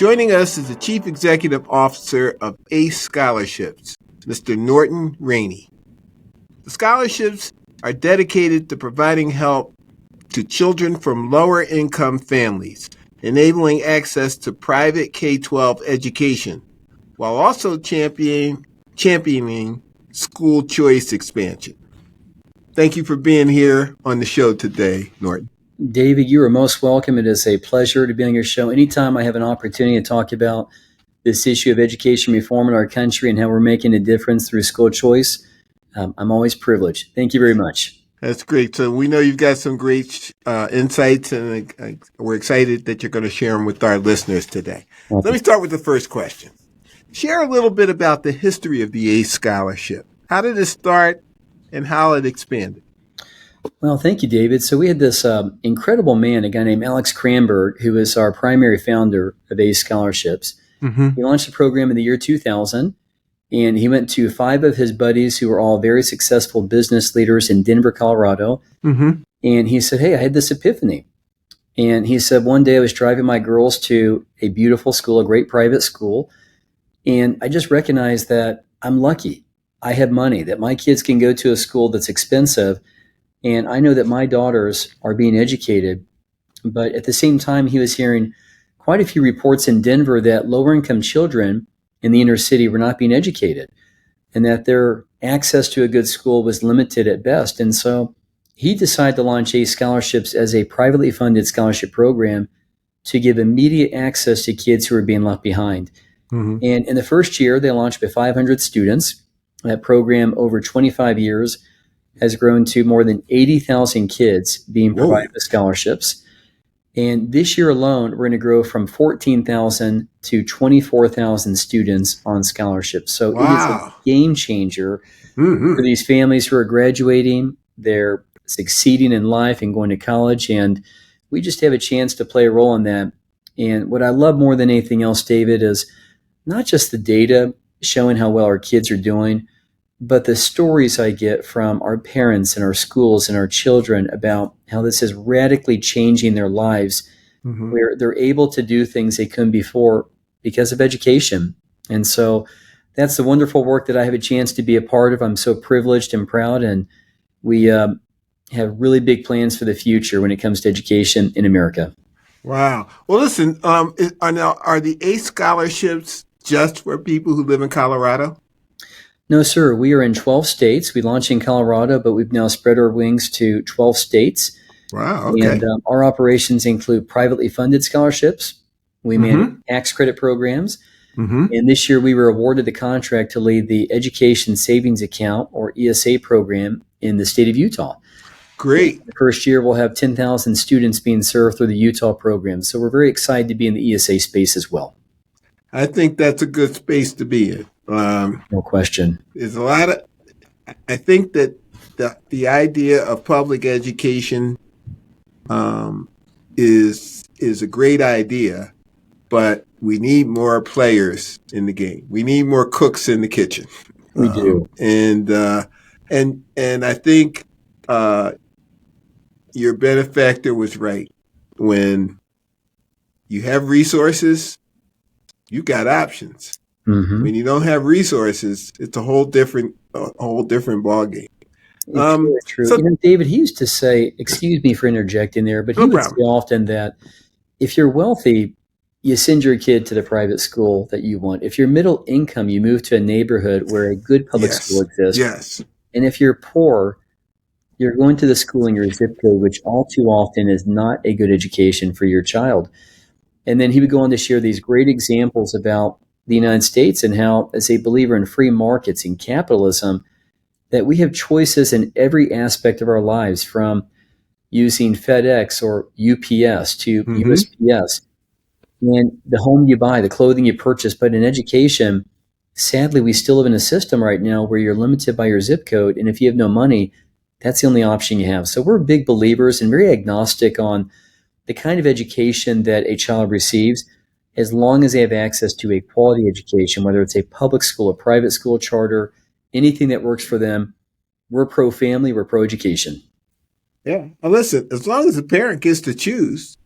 Joining us is the Chief Executive Officer of ACE Scholarships, Mr. Norton Rainey. The scholarships are dedicated to providing help to children from lower income families, enabling access to private K-12 education, while also championing school choice expansion. Thank you for being here on the show today, Norton. David, you are most welcome. It is a pleasure to be on your show. Anytime I have an opportunity to talk about this issue of education reform in our country and how we're making a difference through school choice, I'm always privileged. Thank you very much. That's great. So we know you've got some great insights, and we're excited that you're going to share them with our listeners today. Okay. Let me start with the first question. Share a little bit about the history of the ACE Scholarship. How did it start and how it expanded? Well, thank you, David. So we had this incredible man, a guy named Alex Cranberg, who is our primary founder of ACE Scholarships. Mm-hmm. He launched the program in the year 2000, and he went to 5 of his buddies who were all very successful business leaders in Denver, Colorado. Mm-hmm. And he said, hey, I had this epiphany. And he said, one day I was driving my girls to a beautiful school, a great private school, and I just recognized that I'm lucky. I have money, that my kids can go to a school that's expensive, and I know that my daughters are being educated. But at the same time, he was hearing quite a few reports in Denver that lower income children in the inner city were not being educated and that their access to a good school was limited at best. And so he decided to launch ACE Scholarships as a privately funded scholarship program to give immediate access to kids who are being left behind. Mm-hmm. And in the first year, they launched with 500 students. That program, over 25 years, has grown to more than 80,000 kids being provided with scholarships. And this year alone, we're going to grow from 14,000 to 24,000 students on scholarships. So It is a game changer for these families who are graduating. They're succeeding in life and going to college. And we just have a chance to play a role in that. And what I love more than anything else, David, is not just the data showing how well our kids are doing, but the stories I get from our parents and our schools and our children about how this is radically changing their lives, where they're able to do things they couldn't before because of education. And so that's the wonderful work that I have a chance to be a part of. I'm so privileged and proud, and we have really big plans for the future when it comes to education in America. Wow. Well, listen, are the ACE Scholarships just for people who live in Colorado? No, sir. We are in 12 states. We launched in Colorado, but we've now spread our wings to 12 states. Wow. Okay. And our operations include privately funded scholarships. We manage tax credit programs. Mm-hmm. And this year we were awarded the contract to lead the Education Savings Account, or ESA program, in the state of Utah. Great. The first year we'll have 10,000 students being served through the Utah program. So we're very excited to be in the ESA space as well. I think that's a good space to be in. No question. There's a lot of, I think that the idea of public education is a great idea, but we need more players in the game. We need more cooks in the kitchen. We do. And I think your benefactor was right. When you have resources, you got options. Mm-hmm. When you don't have resources, it's a whole different ballgame. It's really true. So, David, he used to say, excuse me for interjecting there, but he would say often that if you're wealthy, you send your kid to the private school that you want. If you're middle income, you move to a neighborhood where a good public school exists. Yes. And if you're poor, you're going to the school in your zip code, which all too often is not a good education for your child. And then he would go on to share these great examples about the United States and how, as a believer in free markets and capitalism, that we have choices in every aspect of our lives, from using FedEx or UPS to USPS, and the home you buy, the clothing you purchase. But in education, sadly, we still live in a system right now where you're limited by your zip code. And if you have no money, that's the only option you have. So we're big believers and very agnostic on the kind of education that a child receives, as long as they have access to a quality education, whether it's a public school, a private school charter, anything that works for them. We're pro-family, we're pro-education. Yeah. Well, listen, as long as the parent gets to choose,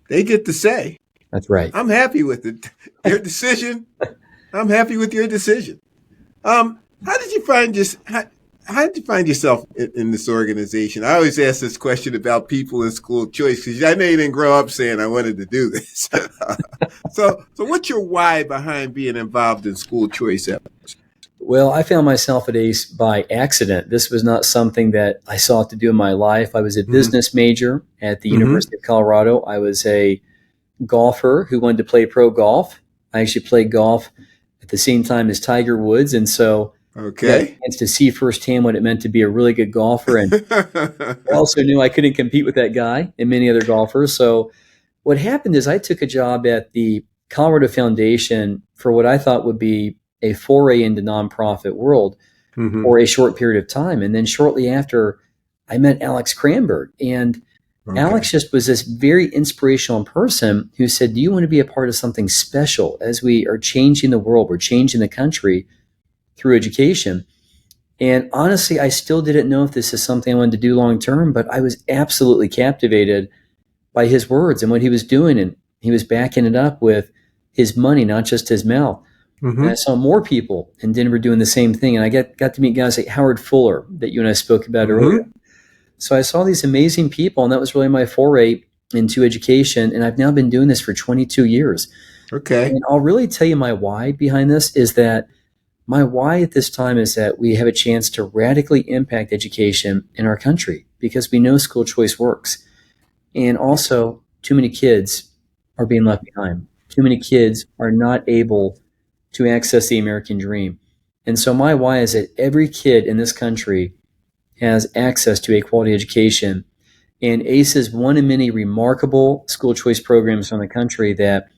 they get to say, That's right. I'm happy with it. Your decision. I'm happy with your decision. How did you find how did you find yourself in this organization? I always ask this question about people in school choice because I know you didn't grow up saying I wanted to do this. So what's your why behind being involved in school choice efforts? Well, I found myself at ACE by accident. This was not something that I sought to do in my life. I was a Mm-hmm. business major at the Mm-hmm. University of Colorado. I was a golfer who wanted to play pro golf. I actually played golf at the same time as Tiger Woods. And so I got a Okay. chance to see firsthand what it meant to be a really good golfer. And I also knew I couldn't compete with that guy and many other golfers. So what happened is I took a job at the Colorado Foundation for what I thought would be a foray into nonprofit world Mm-hmm. for a short period of time. And then shortly after, I met Alex Cranberg. And Alex Okay. just was this very inspirational person who said, do you want to be a part of something special as we are changing the world? We're changing the country through education. And honestly, I still didn't know if this is something I wanted to do long term, but I was absolutely captivated by his words and what he was doing. And he was backing it up with his money, not just his mouth. And I Mm-hmm. saw more people in Denver doing the same thing. And I got to meet guys like Howard Fuller that you and I spoke about earlier. Mm-hmm. So I saw these amazing people, and that was really my foray into education. And I've now been doing this for 22 years. Okay. And I'll really tell you my why behind this is that my why at this time is that we have a chance to radically impact education in our country because we know school choice works. And also, too many kids are being left behind. Too many kids are not able to access the American dream. And so my why is that every kid in this country has access to a quality education. And ACE is one of many remarkable school choice programs from the country that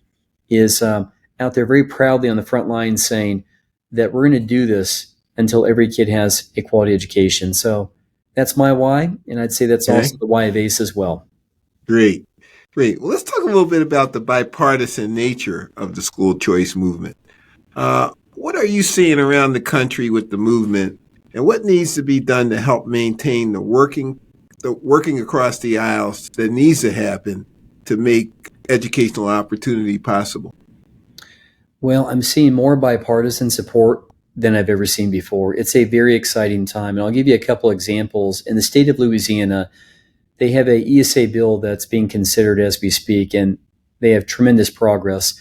is out there very proudly on the front lines saying that we're going to do this until every kid has a quality education. So that's my why. And I'd say that's Okay. also the why of ACE as well. Great. Great. Well, let's talk a little bit about the bipartisan nature of the school choice movement. What are you seeing around the country with the movement, and what needs to be done to help maintain the working across the aisles that needs to happen to make educational opportunity possible? Well, I'm seeing more bipartisan support than I've ever seen before. It's a very exciting time. And I'll give you a couple examples. In the state of Louisiana, they have a ESA bill that's being considered as we speak, and they have tremendous progress.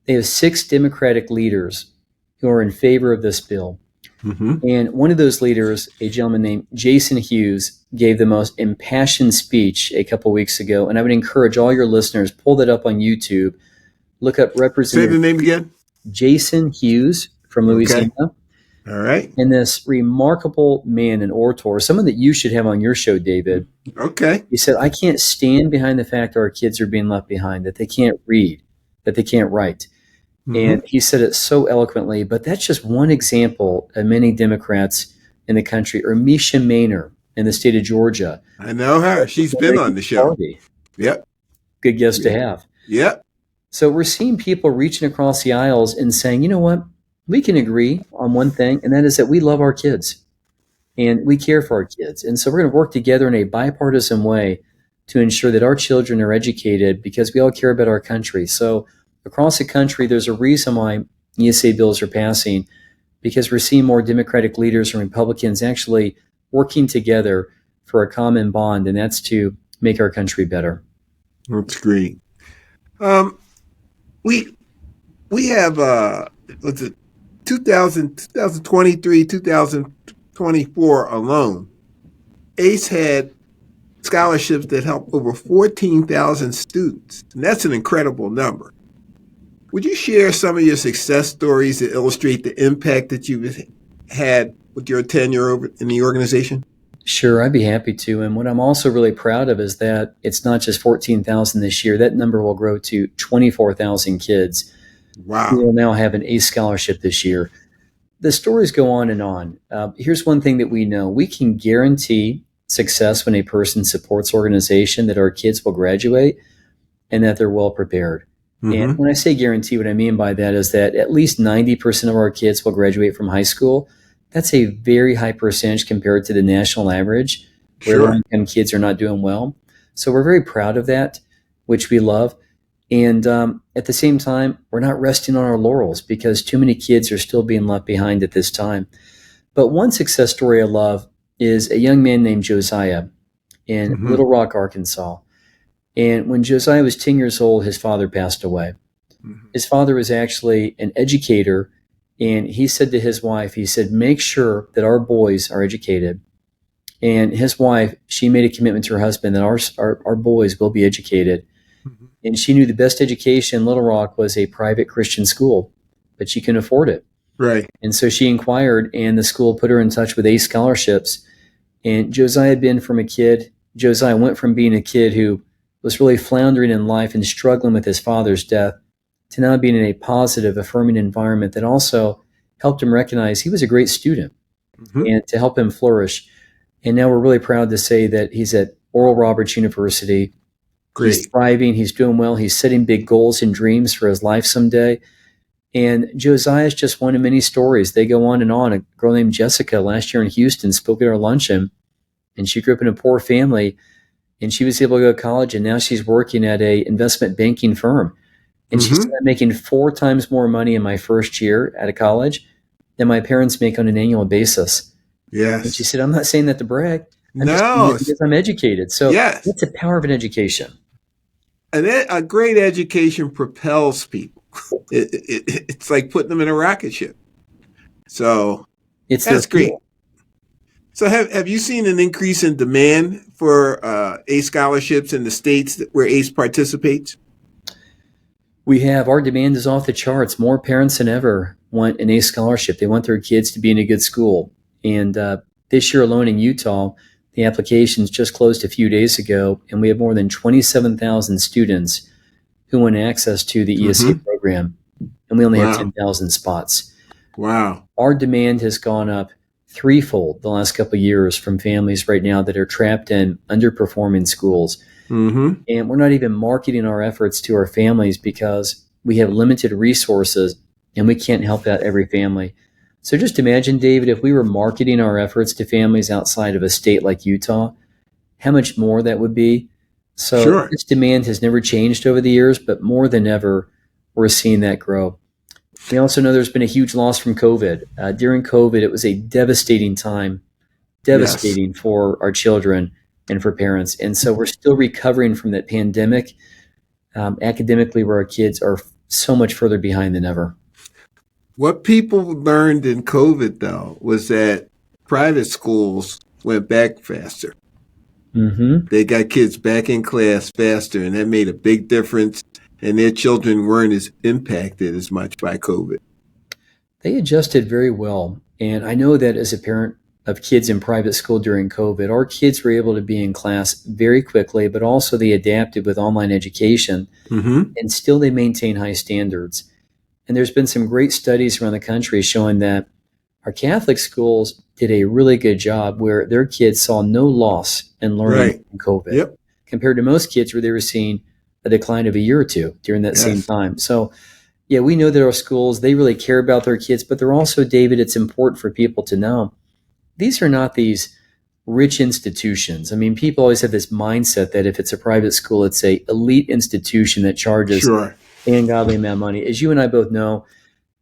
They have 6 Democratic leaders who are in favor of this bill. Mm-hmm. And one of those leaders, a gentleman named Jason Hughes, gave the most impassioned speech a couple weeks ago. And I would encourage all your listeners, pull that up on YouTube, look up Say the Representative name again. Jason Hughes from Okay. Louisiana. All right. And this remarkable man and orator, someone that you should have on your show, David. Okay. He said, I can't stand behind the fact that our kids are being left behind, that they can't read, that they can't write. Mm-hmm. And he said it so eloquently, but that's just one example of many Democrats in the country. Or Misha Maynor in the state of Georgia. I know her. She's been on the show. Party. Yep. Good guest to have. Yep. So we're seeing people reaching across the aisles and saying, you know what, we can agree on one thing, and that is that we love our kids and we care for our kids. And so we're going to work together in a bipartisan way to ensure that our children are educated because we all care about our country. So across the country, there's a reason why ESA bills are passing, because we're seeing more Democratic leaders and Republicans actually working together for a common bond, and that's to make our country better. That's great. We have what's it 2023, 2024 alone. ACE had scholarships that helped over 14,000 students, and that's an incredible number. Would you share some of your success stories that illustrate the impact that you've had with your tenure over in the organization? Sure, I'd be happy to. And what I'm also really proud of is that it's not just 14,000 this year. That number will grow to 24,000 kids Wow. who will now have an ACE scholarship this year. The stories go on and on. Here's one thing that we know. We can guarantee success when a person supports organization, that our kids will graduate and that they're well prepared. Mm-hmm. And when I say guarantee, what I mean by that is that at least 90% of our kids will graduate from high school. That's a very high percentage compared to the national average, where Sure. low-income kids are not doing well. So we're very proud of that, which we love. And at the same time, we're not resting on our laurels because too many kids are still being left behind at this time. But one success story I love is a young man named Josiah in Mm-hmm. Little Rock, Arkansas. And when Josiah was 10 years old, his father passed away. Mm-hmm. His father was actually an educator, and he said to his wife, he said, make sure that our boys are educated. And his wife, she made a commitment to her husband that our boys will be educated. Mm-hmm. And she knew the best education in Little Rock was a private Christian school, but she couldn't afford it. Right. And so she inquired, and the school put her in touch with ACE scholarships. And Josiah went from being a kid who was really floundering in life and struggling with his father's death to now being in a positive, affirming environment that also helped him recognize he was a great student Mm-hmm. and to help him flourish. And now we're really proud to say that he's at Oral Roberts University. He's Great. thriving. He's doing well. He's setting big goals and dreams for his life someday. And Josiah's just one of many stories. They go on and on. A girl named Jessica last year in Houston spoke at our luncheon, and she grew up in a poor family, and she was able to go to college, and now she's working at a investment banking firm. And she said, Mm-hmm. I'm making 4 times more money in my first year at a college than my parents make on an annual basis. And she Yes. said, I'm not saying that to brag. I'm just saying No. that because I'm educated. So Yes. that's the power of an education. A great education propels people. It's like putting them in a rocket ship. So It's their that's great. fuel. So have you seen an increase in demand for ACE scholarships in the states where ACE participates? We have our demand is off the charts. More parents than ever want an ACE scholarship. They want their kids to be in a good school. And this year alone in Utah, the applications just closed a few days ago, and we have more than 27,000 students who want access to the ESA Mm-hmm. program, and we only have Wow. 10,000 spots. Wow. Our demand has gone up threefold the last couple of years from families right now that are trapped in underperforming schools. Mm-hmm. And we're not even marketing our efforts to our families because we have limited resources and we can't help out every family. So just imagine, David, if we were marketing our efforts to families outside of a state like Utah, how much more that would be. So Sure. this demand has never changed over the years, but more than ever, we're seeing that grow. We also know there's been a huge loss from COVID. During COVID, it was a devastating time, Yes. devastating for our children and for parents. And so we're still recovering from that pandemic academically, where our kids are so much further behind than ever. What people learned in COVID, though, was that private schools went back faster. Mm-hmm. They got kids back in class faster, and that made a big difference. And their children weren't as impacted as much by COVID. They adjusted very well. And I know that as a parent of kids in private school during COVID, our kids were able to be in class very quickly, but also they adapted with online education, Mm-hmm. and still they maintain high standards. And there's been some great studies around the country showing that our Catholic schools did a really good job where their kids saw no loss in learning Right. in COVID Yep. compared to most kids where they were seeing a decline of a year or two during that same Yes. time. So, yeah, we know that our schools, they really care about their kids, but they're also, David, it's important for people to know these are not these rich institutions. I mean, people always have this mindset that if it's a private school, it's a elite institution that charges Sure. an ungodly amount of money. As you and I both know,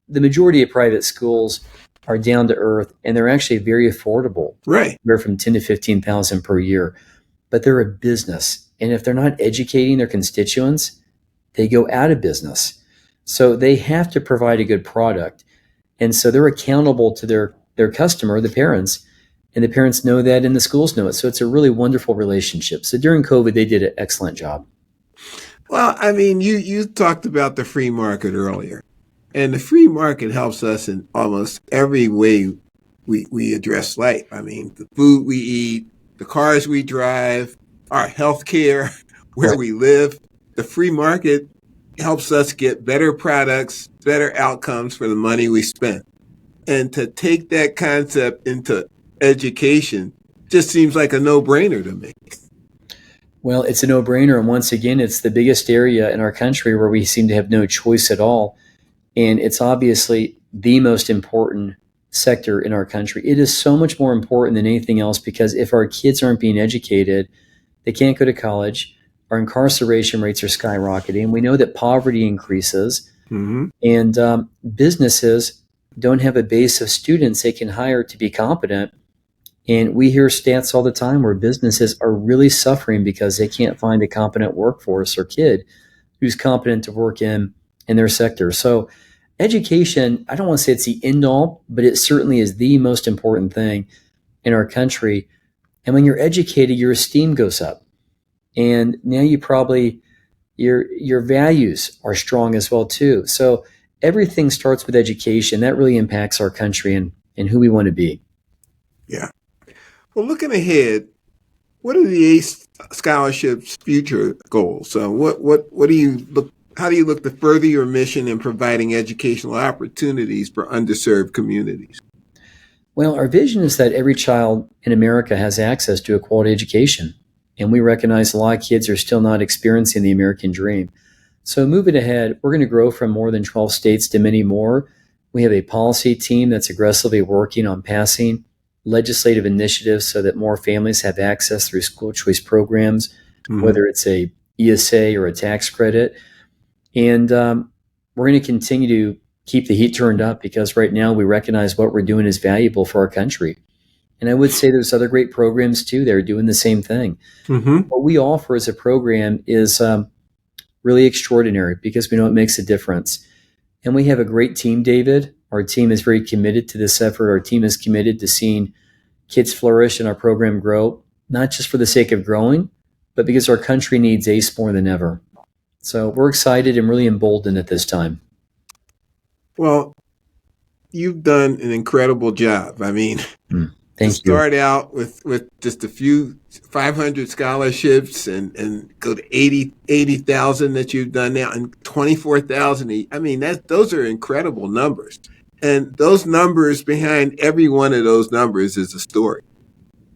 the majority of private schools are down to earth and they're actually very affordable. Right. They're from 10 to 15,000 per year, but they're a business. And if they're not educating their constituents, they go out of business. So they have to provide a good product. And so they're accountable to their customer, the parents, and the parents know that and the schools know it. So it's a really wonderful relationship. So during COVID, they did an excellent job. Well, I mean, you talked about the free market earlier, and the free market helps us in almost every way we address life. I mean, the food we eat, the cars we drive, our health care, where Right. we live. The free market helps us get better products, better outcomes for the money we spend. And to take that concept into education just seems like a no-brainer to me. Well, it's a no-brainer. And once again, it's the biggest area in our country where we seem to have no choice at all. And it's obviously the most important sector in our country. It is so much more important than anything else because if our kids aren't being educated, they can't go to college. our incarceration rates are skyrocketing. We know that poverty increases, Mm-hmm. and businesses don't have a base of students they can hire to be competent. And we hear stats all the time where businesses are really suffering because they can't find a competent workforce or kid who's competent to work in their sector. So education, I don't want to say it's the end all, but it certainly is the most important thing in our country. And when you're educated, your esteem goes up. And now your values are strong as well too. So everything starts with education. That really impacts our country and who we want to be. Yeah. Well, looking ahead, what are the ACE scholarships' future goals? So, what do you look? How do you look to further your mission in providing educational opportunities for underserved communities? Well, our vision is that every child in America has access to a quality education. And we recognize a lot of kids are still not experiencing the American dream. So moving ahead, we're going to grow from more than 12 states to many more. We have a policy team that's aggressively working on passing legislative initiatives so that more families have access through school choice programs, whether it's a ESA or a tax credit. And we're going to continue to keep the heat turned up because right now we recognize what we're doing is valuable for our country. And I would say there's other great programs too that are doing the same thing. Mm-hmm. What we offer as a program is really extraordinary because we know it makes a difference. And we have a great team, David. Our team is very committed to this effort. Our team is committed to seeing kids flourish and our program grow, not just for the sake of growing, but because our country needs ACE more than ever. So we're excited and really emboldened at this time. Well, you've done an incredible job. I mean, Thank to start out with just a few 500 scholarships and go to 80,000 that you've done now and 24,000. I mean, those are incredible numbers. And those numbers, behind every one of those numbers is a story,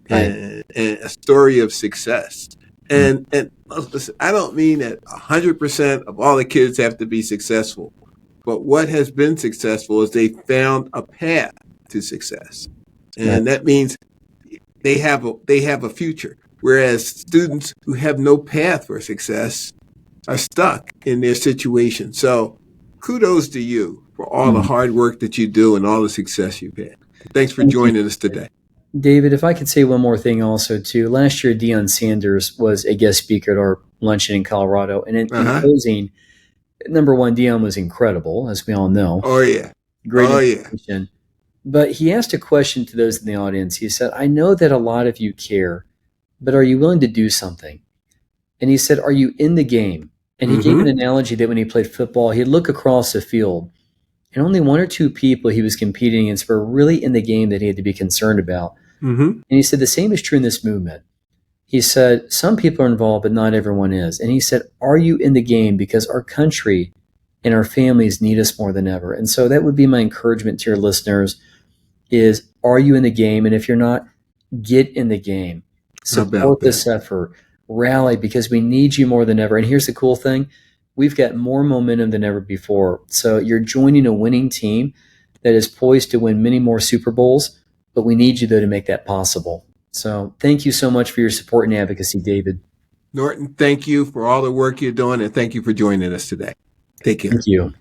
and a story of success. And listen, I don't mean that 100% of all the kids have to be successful, but what has been successful is they found a path to success. And that means they have a future. Whereas students who have no path for success are stuck in their situation. So kudos to you for all the hard work that you do and all the success you've had. Thanks for joining us today. David, if I could say one more thing also too. Last year, Deion Sanders was a guest speaker at our luncheon in Colorado. And in closing, number one, Deion was incredible, as we all know. Oh, yeah. Great information. But he asked a question to those in the audience. He said, I know that a lot of you care, but are you willing to do something? And he said, are you in the game? And he gave an analogy that when he played football, he'd look across the field and only one or two people he was competing against were really in the game that he had to be concerned about. And he said, the same is true in this movement. He said, some people are involved, but not everyone is. And he said, are you in the game? Because our country and our families need us more than ever. And so that would be my encouragement to your listeners is, are you in the game? And if you're not, get in the game. Support this effort. Rally, because we need you more than ever. And here's the cool thing. We've got more momentum than ever before. So you're joining a winning team that is poised to win many more Super Bowls, but we need you, though, to make that possible. So thank you so much for your support and advocacy, David. Norton, thank you for all the work you're doing, and thank you for joining us today. Take care. Thank you.